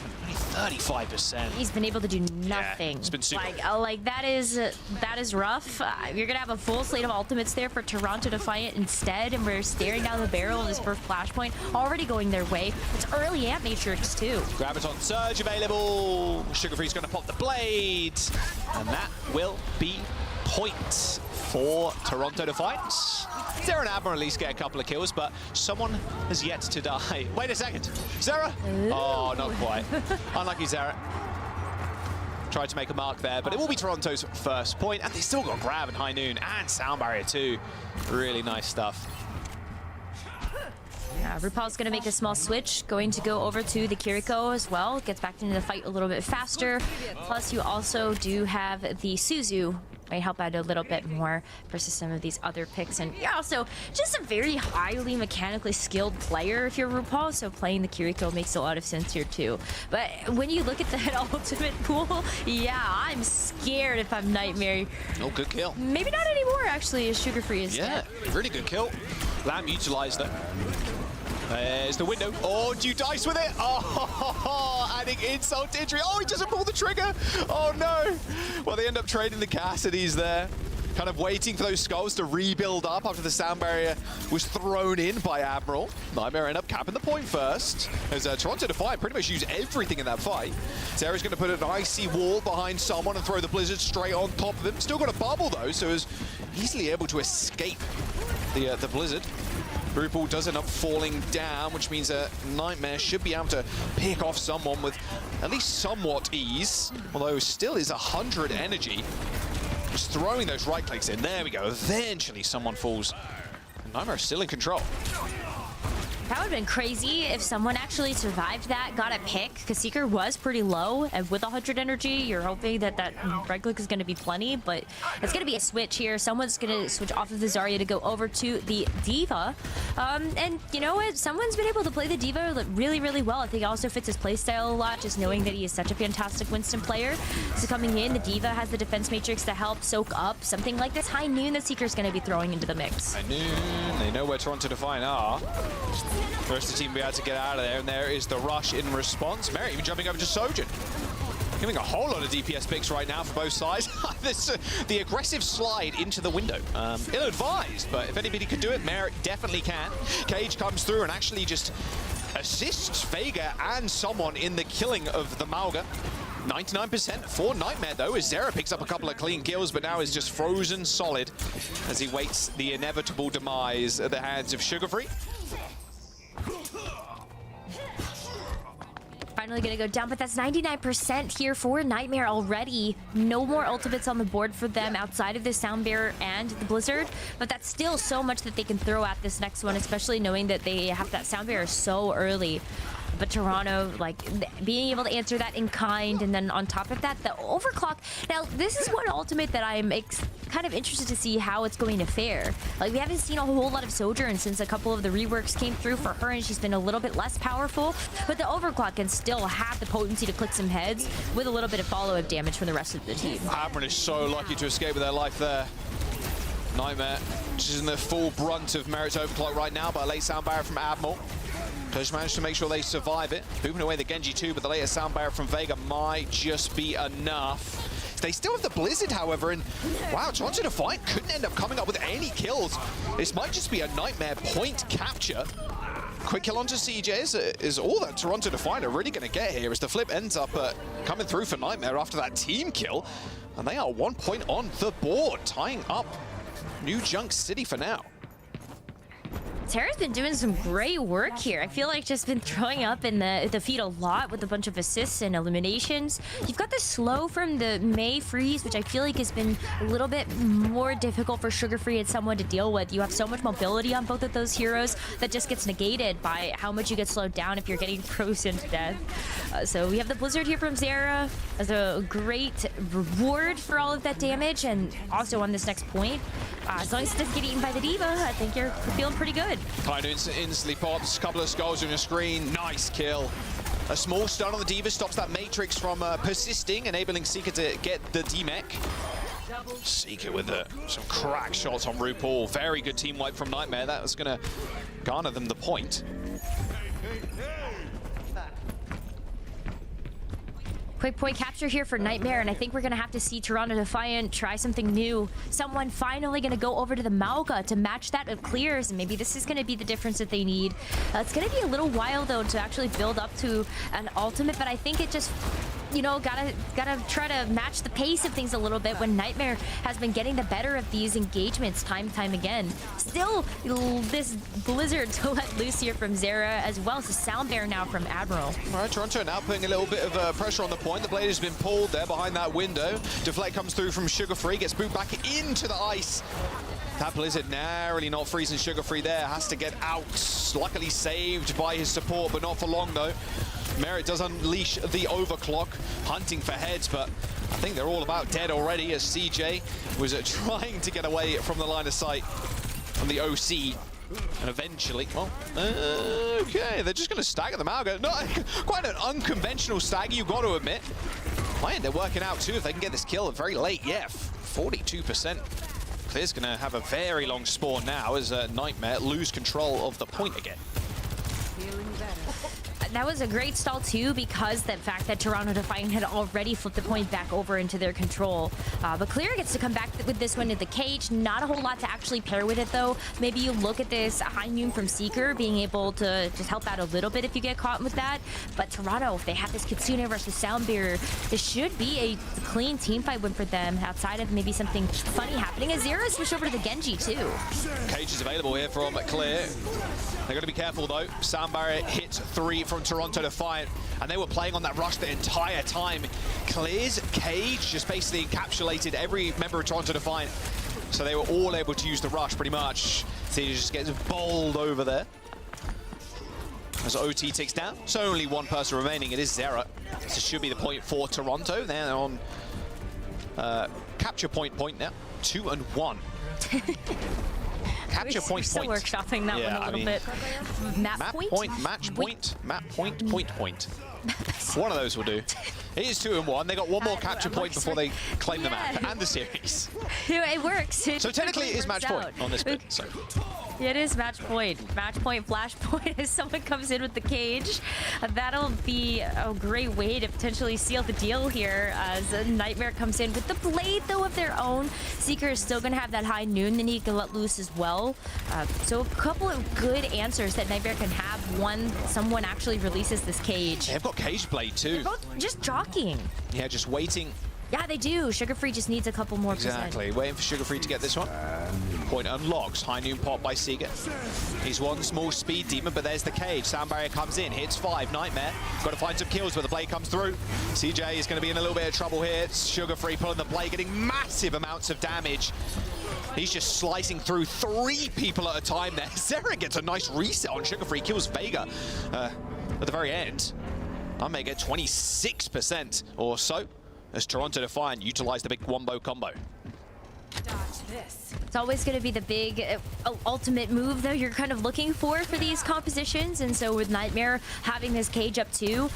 Only 35%. He's been able to do nothing. Yeah, it's been super. Like that is rough. You're gonna have a full slate of ultimates there for Toronto Defiant instead, and we're staring down the barrel of this first flashpoint already going their way. It's early Amp Matrix too. Graviton Surge available. Sugar Free's going to pop the blade, and that will be point for Toronto Defiant. Zera and Admiral at least get a couple of kills, but someone has yet to die. Wait a second. Zera? Oh, not quite. Unlucky Zera. Tried to make a mark there, but it will be Toronto's first point, and they still got Grab and High Noon and Sound Barrier too. Really nice stuff. RuPaul's going to make a small switch, going to go over to the Kiriko as well. Gets back into the fight a little bit faster. Plus, you also do have the Suzu. Might help out a little bit more versus some of these other picks. And you're also just a very highly mechanically skilled player if you're RuPaul, so playing the Kiriko makes a lot of sense here too. But when you look at that ultimate pool, yeah, I'm scared if I'm Nightmare. Oh, good kill. Maybe not anymore, actually, as Sugar Free is dead. Really good kill. Lamb utilized it. There's the window. Oh, do you dice with it? Oh, adding insult to injury. Oh, he doesn't pull the trigger. Oh, no. Well, they end up trading the Cassidy's there. Kind of waiting for those skulls to rebuild up after the sound barrier was thrown in by Admiral. Nightmare end up capping the point first, as Toronto Defiant pretty much used everything in that fight. Zera's going to put an icy wall behind someone and throw the Blizzard straight on top of him. Still got a bubble, though, so is easily able to escape the Blizzard. RuPaul does end up falling down, which means a Nightmare should be able to pick off someone with at least somewhat ease, although still is 100 energy. Just throwing those right clicks in. There we go. Eventually someone falls. Nightmare is still in control. That would have been crazy if someone actually survived that, got a pick, because Seeker was pretty low, and with 100 energy, you're hoping that that right click is going to be plenty, but it's going to be a switch here. Someone's going to switch off of the Zarya to go over to the D.Va, and you know what? Someone's been able to play the D.Va really, really well. I think it also fits his playstyle a lot, just knowing that he is such a fantastic Winston player. So coming in, the D.Va has the defense matrix to help soak up something like this High Noon that Seeker's going to be throwing into the mix. High Noon, they know where Toronto Defiant are. The rest of the team will be able to get out of there, and there is the rush in response. Merritt even jumping over to Sojourn. Giving a whole lot of DPS picks right now for both sides. The aggressive slide into the window. Ill-advised, but if anybody could do it, Merritt definitely can. Cage comes through and actually just assists Vega and someone in the killing of the Mauga. 99% for Nightmare, though, as Zera picks up a couple of clean kills, but now is just frozen solid as he waits the inevitable demise at the hands of Sugar Free. finally gonna go down, but that's 99% here for Nightmare already. No more ultimates on the board for them outside of the Sound Bearer and the Blizzard, but that's still so much that they can throw at this next one, especially knowing that they have that Sound Bearer so early. But Toronto, like, being able to answer that in kind, and then on top of that, the overclock. Now, this is one ultimate that I'm kind of interested to see how it's going to fare. Like, we haven't seen a whole lot of Sojourn since a couple of the reworks came through for her, and she's been a little bit less powerful. But the overclock can still have the potency to click some heads with a little bit of follow-up damage from the rest of the team. Admiral is so lucky to escape with their life there. Nightmare, she's in the full brunt of Merit's overclock right now, but a late sound barrier from Admiral. Just managed to make sure they survive it. Booping away the Genji too, but the latest sound barrier from Vega might just be enough. They still have the Blizzard, however, and wow, Toronto Defiant couldn't end up coming up with any kills. This might just be a Nightmare point capture. Quick kill onto CJ is all that Toronto Defiant are really going to get here, as the flip ends up coming through for Nightmare after that team kill. And they are 1 point on the board, tying up New Junk City for now. Terra's been doing some great work here. I feel like just been throwing up in the feed a lot with a bunch of assists and eliminations. You've got the slow from the Mei freeze, which I feel like has been a little bit more difficult for Sugar Free and someone to deal with. You have so much mobility on both of those heroes that just gets negated by how much you get slowed down if you're getting frozen to death. So we have the Blizzard here from Zera as a great reward for all of that damage, and also on this next point, as long as it doesn't get eaten by the D.Va, I think you're feeling pretty good. Kainu instantly pops, couple of skulls on your screen, nice kill. A small stun on the D.Va stops that Matrix from persisting, enabling Seeker to get the D-Mech. Seeker with some crack shots on RuPaul. Very good team wipe from Nightmare. That was going to garner them the point. Quick point capture here for Nightmare, and I think we're going to have to see Toronto Defiant try something new. Someone finally going to go over to the Mauga to match that of clears, and maybe this is going to be the difference that they need. It's going to be a little while, though, to actually build up to an ultimate, but I think it just, you know, gotta try to match the pace of things a little bit when Nightmare has been getting the better of these engagements time and time again. Still, this Blizzard to let loose here from Zera, as well as the Sound Bear now from Admiral. All right, Toronto now putting a little bit of pressure on the point. The blade has been pulled there behind that window. Deflect comes through from Sugar Free, gets booted back into the ice. That Blizzard narrowly not freezing Sugar Free there, has to get out. Luckily saved by his support, but not for long though. Merit does unleash the overclock, hunting for heads, but I think they're all about dead already, as CJ was trying to get away from the line of sight from the OC. And eventually, well, okay, they're just going to stagger the Mauga. No, quite an unconventional stagger, you got to admit. Man, they're working out too if they can get this kill very late. Yeah, 42%. Clear's going to have a very long spawn now as Nightmare lose control of the point again. That was a great stall too, because the fact that Toronto Defiant had already flipped the point back over into their control. But Clear gets to come back with this one in the cage. Not a whole lot to actually pair with it though. Maybe you look at this high noon from Seeker being able to just help out a little bit if you get caught with that. But Toronto, if they have this Kitsune versus Sound Bearer, this should be a clean team fight win for them, outside of maybe something funny happening. As Zero switched over to the Genji too. Cage is available here from Clear. They're going to be careful though. Sound Barrier hits 3 from Toronto Defiant, and they were playing on that rush the entire time. Clear's cage just basically encapsulated every member of Toronto Defiant, so they were all able to use the rush pretty much. So he just gets bowled over there. As OT ticks down, so only one person remaining. It is Zera. This should be the point for Toronto. They're on capture point now, 2 and 1. Capture point. Still workshopping that one a little bit. Map point, match point, map point. One of those will do. It is 2 and 1. They got one more capture point before they claim the map and the series. It works. So technically it is match point on this bit. So. It is match point, flash point as someone comes in with the cage. That'll be a great way to potentially seal the deal here as a Nightmare comes in with the blade though of their own. Seeker is still going to have that high noon that he can let loose as well. So a couple of good answers that Nightmare can have when someone actually releases this cage. They've got cage blade too. They're both just jockeying. Yeah, just waiting. Yeah, they do. Sugar Free just needs a couple more Exactly, waiting for Sugar Free to get this one. Point unlocks. High noon pop by Seeger. He's one small speed demon, but there's the cage. Sound barrier comes in, hits 5. Nightmare. Got to find some kills where the blade comes through. CJ is going to be in a little bit of trouble here. Sugar Free pulling the blade, getting massive amounts of damage. He's just slicing through 3 people at a time there. Zera gets a nice reset on Sugar Free, kills Vega at the very end. I may get 26% or so as Toronto Defiant utilize the big wombo combo. It's always going to be the big ultimate move, though, you're kind of looking for these compositions. And so with Nightmare having this cage up too,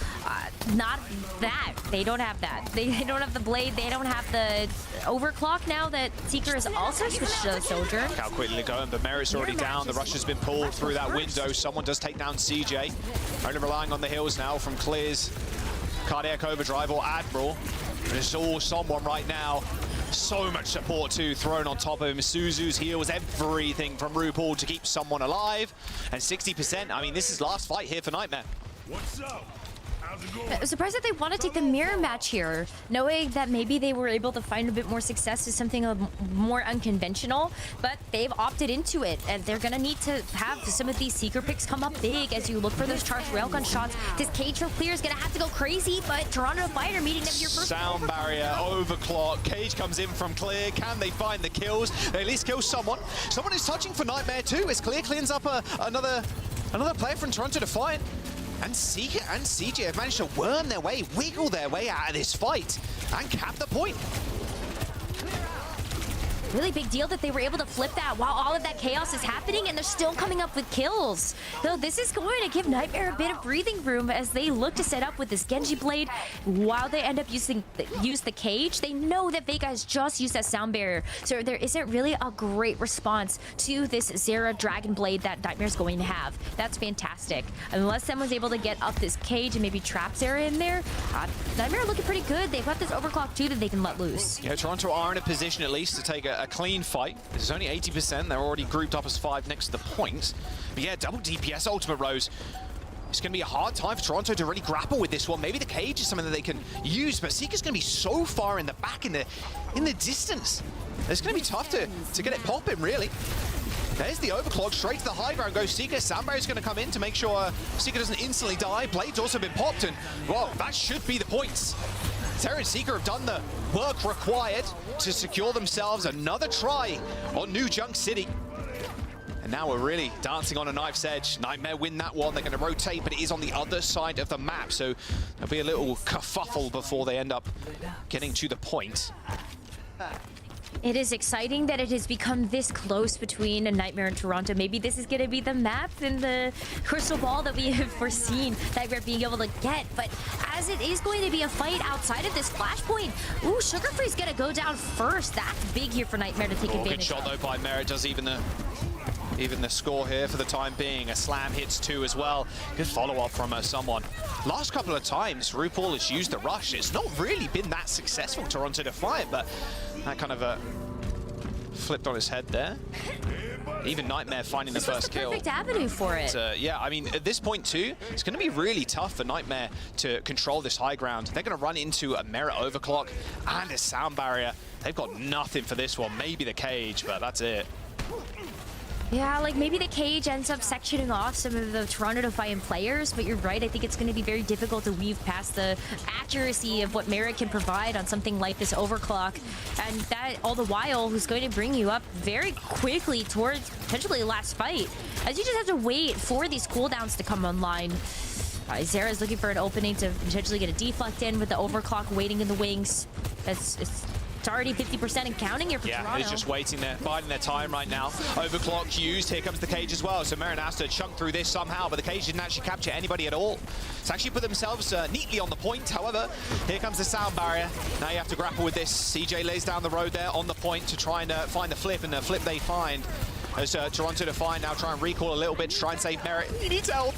not that. They don't have that. They don't have the blade. They don't have the overclock now that Seeker is also switched to the Soldier. How quickly going, but Merit's already down. The rush has been pulled through that window. Someone does take down CJ. Only relying on the heals now from Clear's Cardiac Overdrive or Admiral. But it's all someone right now. So much support too thrown on top of him. Suzu's heals, everything from RuPaul to keep someone alive. And 60%, I mean, this is last fight here for Nightmare. What's up? How's it going? I'm surprised that they want to take the mirror match here, knowing that maybe they were able to find a bit more success with something more unconventional, but they've opted into it, and they're going to need to have some of these Seeker picks come up big as you look for those charged railgun shots. This cage from Clear is going to have to go crazy, but Toronto Defiant are meeting them here first. Sound barrier, overclock, cage comes in from Clear. Can they find the kills? They at least kill someone. Someone is touching for Nightmare too, as Clear cleans up another player from Toronto Defiant. And Seeker and CJ have managed to worm their way, wiggle their way out of this fight, and cap the point. Really big deal that they were able to flip that while all of that chaos is happening, and they're still coming up with kills. So this is going to give Nightmare a bit of breathing room as they look to set up with this Genji blade. While they end up use the cage, they know that Vega has just used that sound barrier. So there isn't really a great response to this Zera Dragon Blade that Nightmare's going to have. That's fantastic. Unless someone's able to get up this cage and maybe trap Zera in there, Nightmare are looking pretty good. They've got this overclock too that they can let loose. Yeah, Toronto are in a position at least to take a clean fight. This is only 80%. They're already grouped up as 5 next to the point. But yeah, double DPS ultimate Rose. It's going to be a hard time for Toronto to really grapple with this one. Maybe the cage is something that they can use, but Seeker's going to be so far in the back in the distance. It's going to be tough to get it popping, really. There's the overclock, straight to the high ground goes Seeker. Soundbarrier's going to come in to make sure Seeker doesn't instantly die. Blade's also been popped, and well, that should be the points. Terra and Seeker have done the work required to secure themselves another try on New Junk City. And now we're really dancing on a knife's edge. Nightmare win that one. They're going to rotate, but it is on the other side of the map. So there'll be a little kerfuffle before they end up getting to the point. It is exciting that it has become this close between a Nightmare and Toronto. Maybe this is going to be the map and the crystal ball that we have foreseen Nightmare being able to get. But as it is going to be a fight outside of this flashpoint, ooh, Sugar Free's going to go down first. That's big here for Nightmare to take advantage Good shot, though, by Merit. Does even the score here for the time being. A slam hits 2 as well. Good follow-up from someone. Last couple of times, RuPaul has used the rush. It's not really been that successful, Toronto Defiant, but that kind of flipped on his head there. Even Nightmare finding the first kill. Perfect avenue for it. Yeah, I mean, at this point too, it's going to be really tough for Nightmare to control this high ground. They're going to run into a Merit overclock and a sound barrier. They've got nothing for this one. Maybe the cage, but that's it. Yeah, like maybe the cage ends up sectioning off some of the Toronto Defiant players, but you're right, I think it's going to be very difficult to weave past the accuracy of what Merit can provide on something like this overclock. And that, all the while, who's going to bring you up very quickly towards potentially the last fight, as you just have to wait for these cooldowns to come online. Zera's looking for an opening to potentially get a deflect in with the overclock waiting in the wings. It's already 50% and counting here for Toronto. Yeah, he's just waiting there, biding their time right now. Overclock used. Here comes the cage as well. So Merit has to chunk through this somehow, but the cage didn't actually capture anybody at all. It's actually put themselves neatly on the point. However, here comes the sound barrier. Now you have to grapple with this. CJ lays down the road there on the point to try and find the flip, and the flip they find. As Toronto Defiant now try and recall a little bit to try and save Merit. He needs help.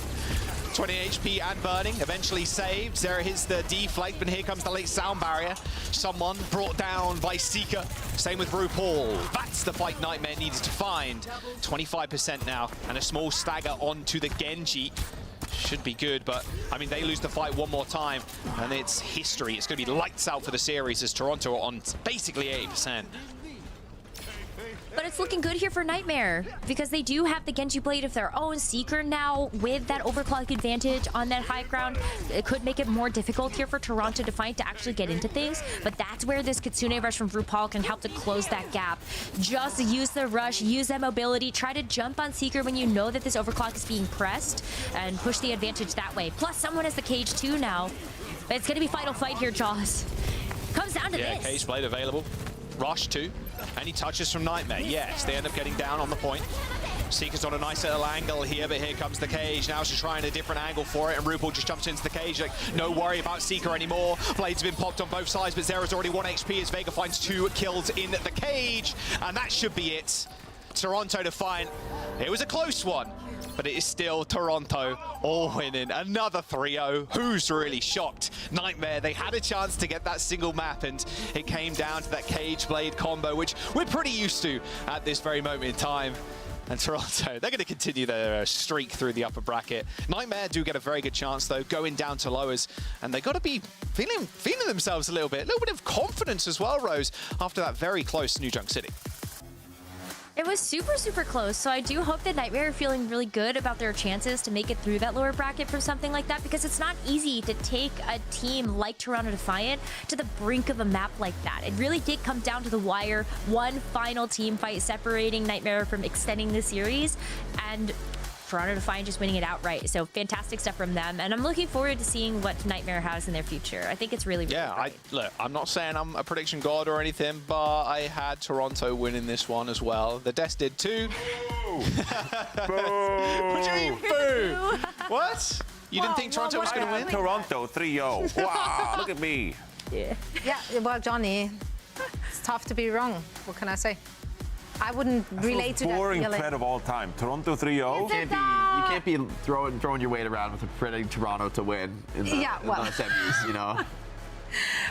20 HP and burning, eventually saved. Zera hits the deflect, but here comes the late sound barrier. Someone brought down by Seeker. Same with RuPaul. That's the fight Nightmare needed to find. 25% now, and a small stagger onto the Genji. Should be good, but I mean, they lose the fight one more time, and it's history. It's going to be lights out for the series as Toronto are on basically 80%. but it's looking good here for Nightmare because they do have the Genji Blade of their own. Seeker now with that overclock advantage on that high ground. It could make it more difficult here for Toronto Defiant to actually get into things, but that's where this Kitsune rush from RuPaul can help to close that gap. Just use the rush, use that mobility, try to jump on Seeker when you know that this overclock is being pressed and push the advantage that way. Plus someone has the cage too now. But it's gonna be final fight here, Jaws. Comes down to this. Cage Blade available. Rush too. Any touches from Nightmare? Yes, they end up getting down on the point. Seeker's on a nice little angle here, but here comes the cage. Now she's trying a different angle for it, and RuPaul just jumps into the cage. Like, no worry about Seeker anymore. Blades have been popped on both sides, but Zera's already 1 HP as Vega finds 2 kills in the cage, and that should be it. Toronto Defiant. It was a close one, but it is still Toronto all winning. Another 3-0. Who's really shocked? Nightmare, they had a chance to get that single map, and it came down to that Cage Blade combo, which we're pretty used to at this very moment in time. And Toronto, they're going to continue their streak through the upper bracket. Nightmare do get a very good chance, though, going down to lowers. And they got to be feeling themselves a little bit of confidence as well, Rose, after that very close New Junk City. It was super, super close, so I do hope that Nightmare are feeling really good about their chances to make it through that lower bracket from something like that, because it's not easy to take a team like Toronto Defiant to the brink of a map like that. It really did come down to the wire. One final team fight separating Nightmare from extending the series, and Toronto Defiant just winning it outright. So fantastic stuff from them, and I'm looking forward to seeing what Nightmare has in their future. I think it's really, really yeah. Look, I'm not saying I'm a prediction god or anything, but I had Toronto winning this one as well. The Des did too. What do you mean, boo? What? You didn't think Toronto was going to win? Toronto 3-0. Wow, look at me. Yeah, well, Johnny, it's tough to be wrong. What can I say? I wouldn't relate to that. Boring thread of all time. Toronto 3-0. You can't be throwing your weight around with predicting Toronto to win in the semis, you know.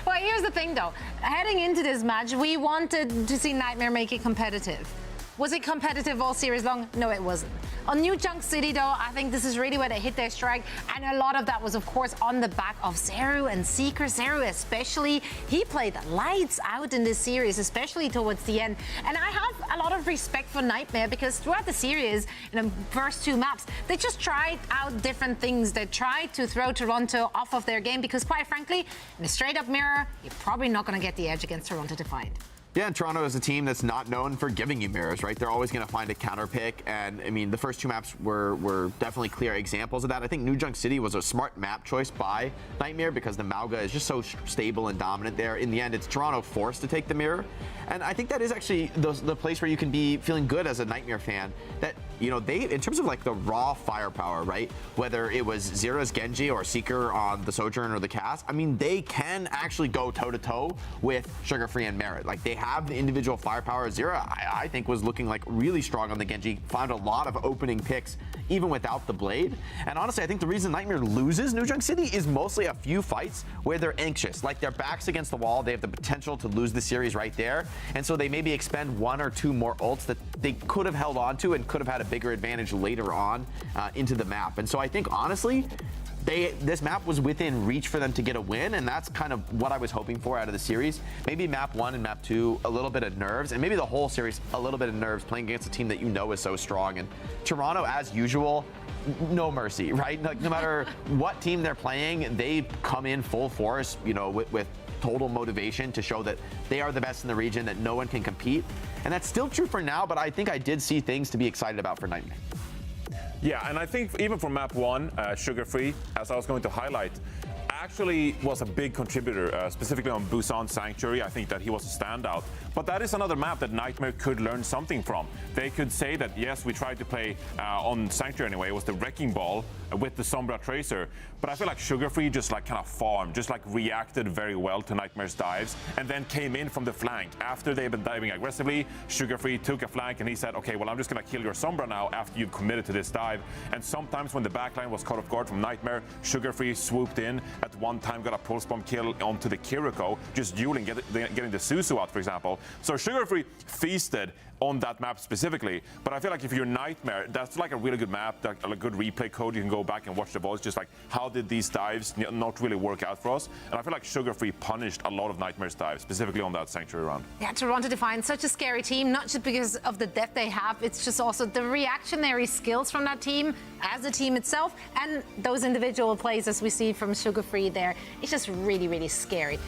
Well, here's the thing, though. Heading into this match, we wanted to see Nightmare make it competitive. Was it competitive all series long? No, it wasn't. On New Junk City, though, I think this is really where they hit their strike, and a lot of that was, of course, on the back of Zeru and Seeker. Zeru especially, he played lights out in this series, especially towards the end. And I have a lot of respect for Nightmare, because throughout the series, in the first 2 maps, they just tried out different things. They tried to throw Toronto off of their game, because quite frankly, in a straight-up mirror, you're probably not going to get the edge against Toronto Defiant. Yeah, and Toronto is a team that's not known for giving you mirrors, right? They're always going to find a counter pick, and I mean, the first 2 maps were definitely clear examples of that. I think New Junk City was a smart map choice by Nightmare because the Mauga is just so stable and dominant there. In the end, it's Toronto forced to take the mirror, and I think that is actually the place where you can be feeling good as a Nightmare fan. That, you know, they, in terms of like the raw firepower, right? Whether it was Zera's Genji or Seeker on the Sojourn or the Cass, I mean, they can actually go toe-to-toe with Sugar Free and Merit. Like, they have the individual firepower. Zera, I think, was looking like really strong on the Genji, found a lot of opening picks even without the blade. And honestly, I think the reason Nightmare loses New Junk City is mostly a few fights where they're anxious, like their back's against the wall. They have the potential to lose the series right there, and so they maybe expend 1 or 2 more ults that they could have held on to and could have had a bigger advantage later on into the map. And so I think, honestly, this map was within reach for them to get a win, and that's kind of what I was hoping for out of the series. Maybe map 1 and map 2, a little bit of nerves, and maybe the whole series, a little bit of nerves playing against a team that you know is so strong. And Toronto, as usual, no mercy, right? Like, no matter what team they're playing, they come in full force, you know, with total motivation to show that they are the best in the region, that no one can compete. And that's still true for now, but I think I did see things to be excited about for Nightmare. Yeah, and I think even for map 1, Sugar Free, as I was going to highlight, actually was a big contributor, specifically on Busan Sanctuary. I think that he was a standout. But that is another map that Nightmare could learn something from. They could say that, yes, we tried to play on Sanctuary anyway. It was the Wrecking Ball with the Sombra Tracer. But I feel like Sugar Free just like kind of farmed, just like reacted very well to Nightmare's dives, and then came in from the flank. After they've been diving aggressively, Sugar Free took a flank and he said, okay, well, I'm just going to kill your Sombra now after you've committed to this dive. And sometimes when the backline was caught off guard from Nightmare, Sugar Free swooped in. At one time got a pulse bomb kill onto the Kiriko, just dueling, getting the Suzu out, for example. So Sugar Free feasted on that map specifically, but I feel like if you're Nightmare, that's like a really good map, like a good replay code. You can go back and watch the voice, just like how did these dives not really work out for us. And I feel like Sugar Free punished a lot of Nightmare's dives, specifically on that Sanctuary round. Yeah, Toronto Defiant, such a scary team, not just because of the depth they have, it's just also the reactionary skills from that team as a team itself, and those individual plays as we see from Sugar Free there. It's just really, really scary.